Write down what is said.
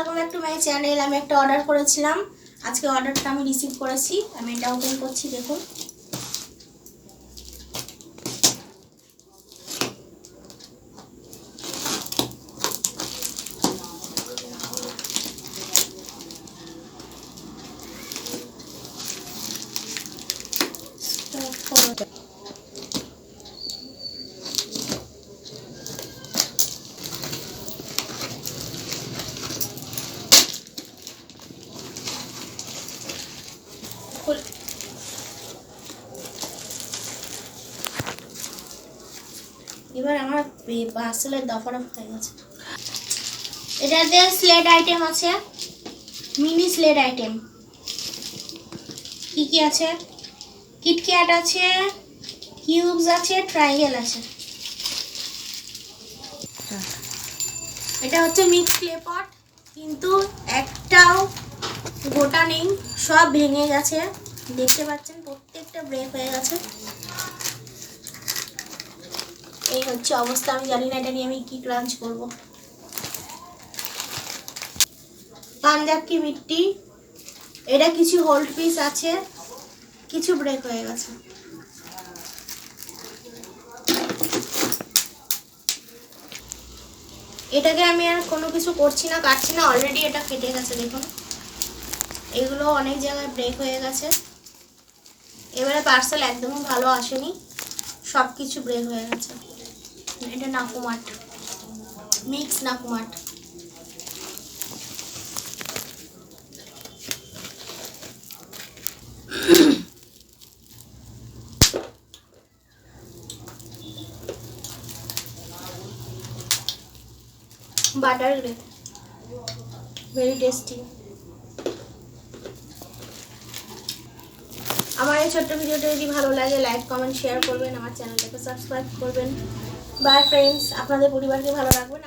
Welcome back to my channel. আমি একটা order করেছিলাম, আজকে অর্ডারটা আমি রিসিভ করেছি। আমি এটা ওপেন করছি, দেখুন। এবার আমার পার্সেলের দফা হয়ে গেছে। এটাতে স্লেট আইটেম আছে, মিনি স্লেট আইটেম। কি কি আছে? কিটক্যাট আছে, কিউবস আছে, ট্রায়াঙ্গেল আছে। এটা হচ্ছে মিক্স ক্লে পট, কিন্তু একটাও গোটা নেই, সব ভেঙে গেছে। দেখতে পাচ্ছেন প্রত্যেকটা ব্রেক হয়ে গেছে। এই হচ্ছে অবস্থা। আমি জানি না এটা নিয়ে আমি কি ক্রাঞ্চ করবো। পাঞ্জাব কি মিট্টি, এটা কিছু হোল্ড পিস আছে, কিছু ব্রেক হয়ে গেছে। এটাকে আমি আর কোনো কিছু করছি না, কাটছি না, অলরেডি এটা কেটে গেছে। দেখুন, এগুলো অনেক জায়গায় ব্রেক হয়ে গেছে। এবারে পার্সেল একদমই ভালো আসেনি, সব কিছু ব্রেক হয়ে গেছে। এটা নাকুমাট, মিক্স নাকুমাট। Butter grape, very tasty. আমার এই ছোট্ট ভিডিওটা যদি ভালো লাগে লাইক কমেন্ট শেয়ার করবেন, আমার চ্যানেলটাকে সাবস্ক্রাইব করবেন। বাই ফ্রেন্ডস, আপনাদের পরিবারকে ভালো রাখবেন।